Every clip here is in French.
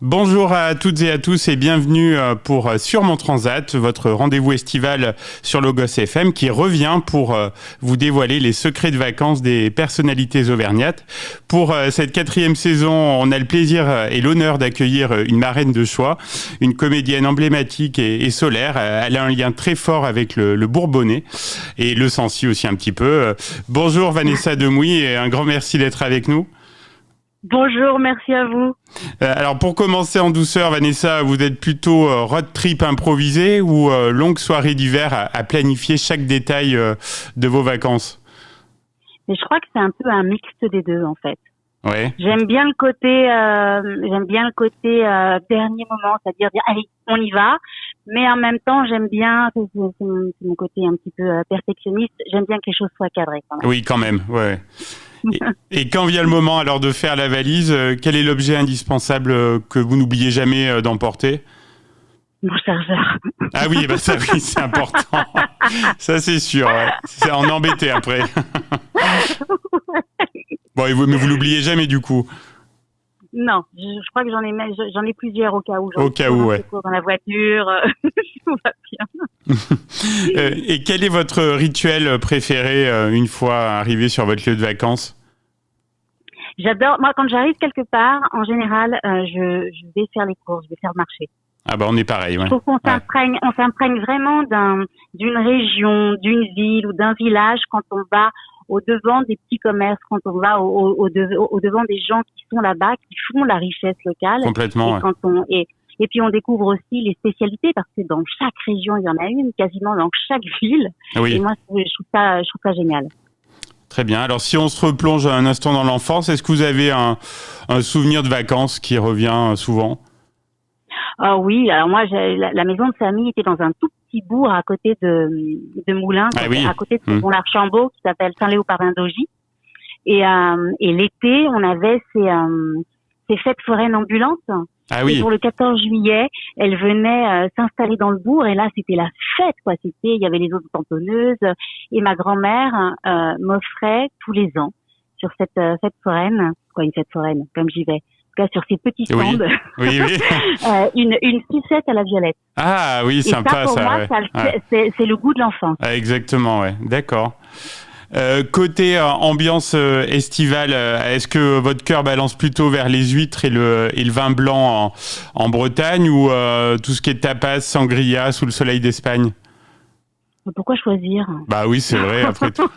Bonjour à toutes et à tous et bienvenue pour Sur mon Transat, votre rendez-vous estival sur Logos FM qui revient pour vous dévoiler les secrets de vacances des personnalités auvergnates. Pour cette 4e saison, on a le plaisir et l'honneur d'accueillir une marraine de choix, une comédienne emblématique et solaire. Elle a un lien très fort avec le Bourbonnais et le Sancy aussi un petit peu. Bonjour Vanessa Demouy et un grand merci d'être avec nous. Bonjour, merci à vous. Alors pour commencer en douceur, Vanessa, vous êtes plutôt road trip improvisé ou longue soirée d'hiver à planifier chaque détail de vos vacances? Mais je crois que c'est un peu un mixte des deux en fait. Ouais. J'aime bien le côté dernier moment, c'est-à-dire dire allez, on y va. Mais en même temps, j'aime bien, c'est mon côté un petit peu perfectionniste. J'aime bien que les choses soient cadrées quand même. Oui, quand même. Ouais. Et quand vient le moment alors de faire la valise, quel est l'objet indispensable que vous n'oubliez jamais d'emporter? Mon chargeur. Ah oui, bah ça oui, c'est important. Ça c'est sûr. Ouais. C'est à en embêter après. Bon, mais vous l'oubliez jamais du coup. Non, je crois que j'en ai plusieurs au cas où. Au cas où, ouais. Dans la voiture, tout va bien. Et quel est votre rituel préféré une fois arrivé sur votre lieu de vacances? J'adore. Moi, quand j'arrive quelque part, en général, je vais faire les courses, je vais faire le marché. Ah bah on est pareil, ouais. Il faut qu'on s'imprègne vraiment d'une région, d'une ville ou d'un village quand on va au devant des petits commerces, quand on va au devant des gens qui sont là-bas, qui font la richesse locale. Complètement. Et puis on découvre aussi les spécialités parce que dans chaque région il y en a une, quasiment dans chaque ville. Oui. Et moi je trouve ça génial. Très bien. Alors si on se replonge un instant dans l'enfance, est-ce que vous avez un souvenir de vacances qui revient souvent? Ah oui, alors moi la maison de famille était dans un tout petit bourg à côté de Moulins, à côté de Mont-l'Archambault qui s'appelle Saint-Léo-Parrain-d'Augy. Et l'été, on avait ces fêtes foraines ambulantes. Ah oui. Et pour le 14 juillet, elles venaient s'installer dans le bourg et là c'était la fête quoi. Il y avait les autres tamponneuses et ma grand-mère m'offrait tous les ans sur cette fête foraine, une fête foraine comme j'y vais. Sur ces petits stands, oui. une sucette à la violette. Ah oui, sympa ça. Pour moi, c'est le goût de l'enfance. Ah, exactement, ouais. D'accord. Côté ambiance estivale, est-ce que votre cœur balance plutôt vers les huîtres et le vin blanc en Bretagne ou tout ce qui est tapas, sangria sous le soleil d'Espagne? Pourquoi choisir? Bah oui, c'est vrai, après tout.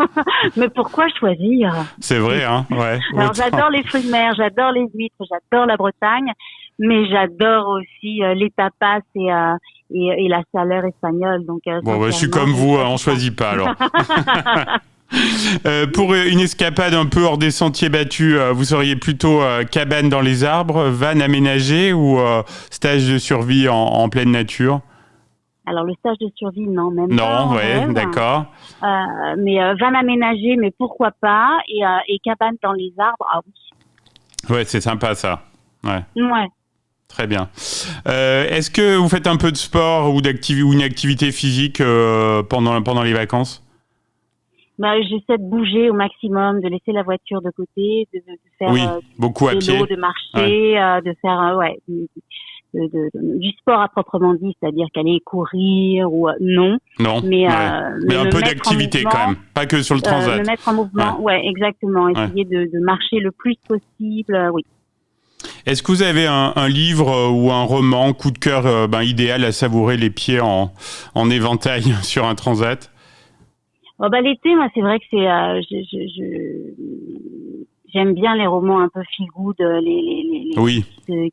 Mais pourquoi choisir? C'est vrai, hein, ouais. Alors, j'adore les fruits de mer, j'adore les huîtres, j'adore la Bretagne, mais j'adore aussi les tapas et la chaleur espagnole. Donc, bon, je suis comme vous, on choisit pas, alors. Pour une escapade un peu hors des sentiers battus, vous seriez plutôt cabane dans les arbres, van aménagé ou stage de survie en pleine nature? Alors le stage de survie, non, même pas. Non, ouais, rêve. D'accord. Mais van aménagé, mais pourquoi pas, et cabane dans les arbres, ah oui. Ouais, c'est sympa ça. Ouais. Ouais. Très bien. Est-ce que vous faites un peu de sport ou une activité physique pendant les vacances? J'essaie de bouger au maximum, de laisser la voiture de côté, de faire beaucoup à pied, de marcher, de faire du sport à proprement dit, c'est-à-dire qu'aller courir ou non. Non. Mais un peu d'activité quand même, pas que sur le transat. Me mettre en mouvement, exactement. Essayer de marcher le plus possible, oui. Est-ce que vous avez un livre ou un roman coup de cœur idéal à savourer les pieds en éventail sur un transat? L'été, moi, c'est vrai que c'est j'aime bien les romans un peu feel good, oui. C'est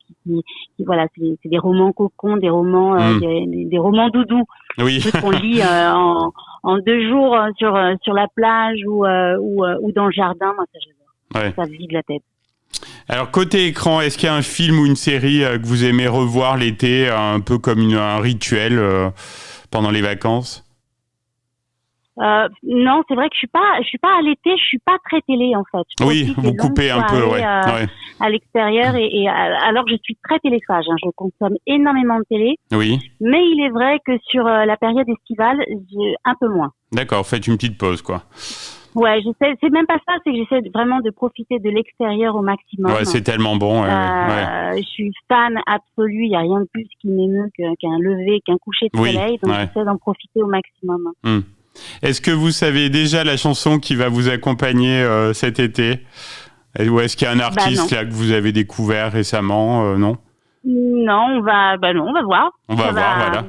des romans cocons, des romans des romans doudous. Oui. Qu'on lit en 2 jours sur la plage ou dans le jardin, moi ça j'adore. Ouais. Ça vide la tête. Alors côté écran, est-ce qu'il y a un film ou une série que vous aimez revoir l'été, un peu comme un rituel pendant les vacances? Non, c'est vrai que je suis pas à l'été, je suis pas très télé en fait. Oui, vous coupez un peu, à l'extérieur et alors que je suis très téléphage, hein, je consomme énormément de télé. Oui. Mais il est vrai que sur la période estivale, un peu moins. D'accord, faites une petite pause quoi. Ouais, c'est même pas ça, c'est que j'essaie vraiment de profiter de l'extérieur au maximum. Ouais, c'est tellement bon. Je suis fan absolue, il y a rien de plus qui m'émeut qu'un lever, qu'un coucher de soleil, donc j'essaie d'en profiter au maximum. Est-ce que vous savez déjà la chanson qui va vous accompagner cet été? Ou est-ce qu'il y a un artiste là que vous avez découvert récemment? Non. Non, on va voir. On va voir, voilà.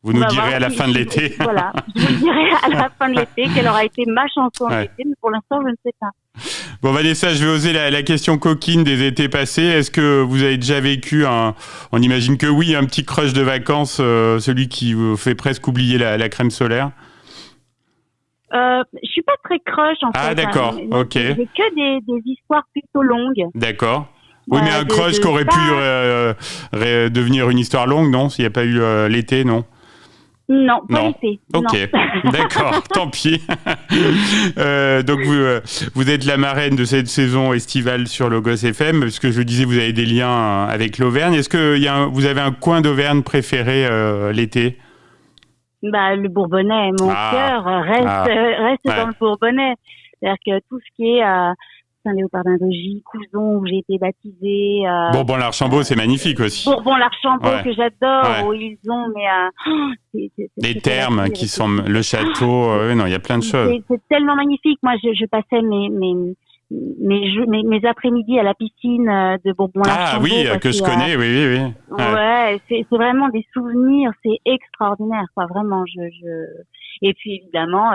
Vous nous direz à la fin de l'été. Voilà, je vous dirai à la fin de l'été quelle aura été ma chanson d'été, mais pour l'instant, je ne sais pas. Bon, Vanessa, je vais oser la question coquine des étés passés. Est-ce que vous avez déjà vécu on imagine que oui, un petit crush de vacances, celui qui vous fait presque oublier la crème solaire? Je suis pas très crush en fait. Ah d'accord, ok. J'ai que des histoires plutôt longues. D'accord. Oui, mais un crush qui aurait pu devenir une histoire longue, non? S'il n'y a pas eu l'été, non? Non, pas l'été. Ok, d'accord, tant pis. Donc vous êtes la marraine de cette saison estivale sur Logos FM, parce que je disais, vous avez des liens avec l'Auvergne. Est-ce que vous avez un coin d'Auvergne préféré l'été? Le Bourbonnais, mon cœur reste dans le Bourbonnais. C'est-à-dire que tout ce qui est Saint-Léopard-d'Indogie, Couzon, où j'ai été baptisée. Bourbon-l'Archambault, c'est magnifique aussi. Bourbon-l'Archambault que j'adore, où ils ont les thermes qui sont le château. Non, il y a plein de choses. C'est tellement magnifique. Moi, je passais mes après-midi à la piscine de Bourbon-l'Archambault. Ah oui, que je connais, oui. Ouais, c'est vraiment des souvenirs, c'est extraordinaire, quoi, vraiment. Et puis évidemment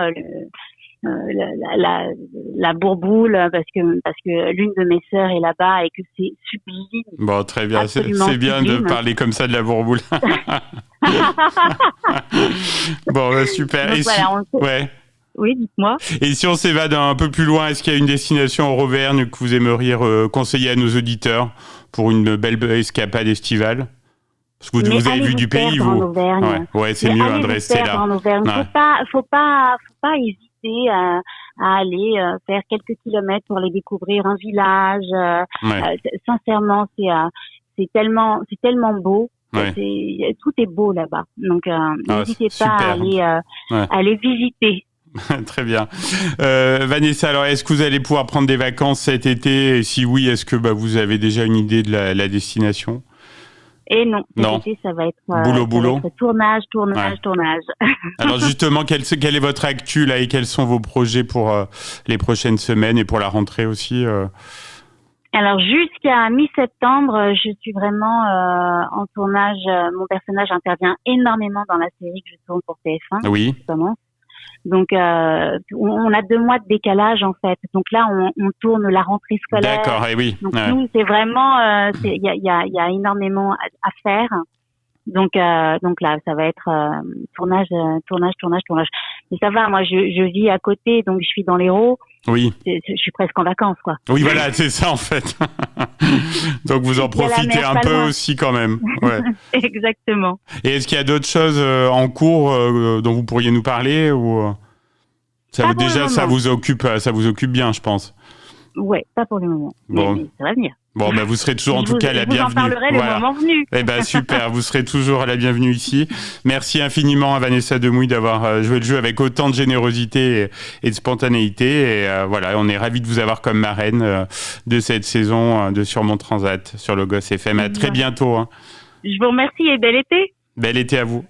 la Bourboule, parce que l'une de mes sœurs est là-bas et que c'est sublime. Bon, très bien, c'est bien de parler comme ça de la Bourboule. Bon, super. Donc, ouais. Oui, dites-moi. Et si on s'évade un peu plus loin, est-ce qu'il y a une destination en Auvergne que vous aimeriez conseiller à nos auditeurs pour une belle escapade estivale? Parce que vous avez vu du pays, vous. Ouais, c'est mieux de rester là. En Auvergne. Faut pas hésiter à aller faire quelques kilomètres pour aller découvrir un village. Sincèrement, c'est tellement beau. Tout est beau là-bas. Donc n'hésitez pas à aller visiter. Très bien. Vanessa, alors est-ce que vous allez pouvoir prendre des vacances cet été? Et si oui, est-ce que vous avez déjà une idée de la destination? Et non, cet été, ça va être boulot. Tournage. Alors justement, quelle est votre actu là et quels sont vos projets pour les prochaines semaines et pour la rentrée aussi? Alors jusqu'à mi-septembre, je suis vraiment en tournage. Mon personnage intervient énormément dans la série que je tourne pour TF1. Oui. Justement. Donc, on a 2 mois de décalage en fait. Donc là, on tourne la rentrée scolaire. D'accord, et oui. Donc nous, c'est vraiment, il y a énormément à faire. Donc là, ça va être tournage. Mais ça va, moi, je vis à côté, donc je suis dans l'Hérault. Oui. Je suis presque en vacances, quoi. Oui, voilà, c'est ça en fait. Donc vous en profitez un peu aussi quand même. Ouais. Exactement. Et est-ce qu'il y a d'autres choses en cours dont vous pourriez nous parler ou ça vous occupe bien, je pense. Ouais, pas pour le moment. Bon. Mais ça va venir. Bon, vous serez toujours en tout cas la bienvenue. Je vous en parlerai le moment venu. Eh super, vous serez toujours la bienvenue ici. Merci infiniment à Vanessa Demouy d'avoir joué le jeu avec autant de générosité et de spontanéité. Et on est ravis de vous avoir comme marraine de cette saison de Sur Mon Transat sur Logos FM. À très bientôt. Je vous remercie et bel été. Bel été à vous.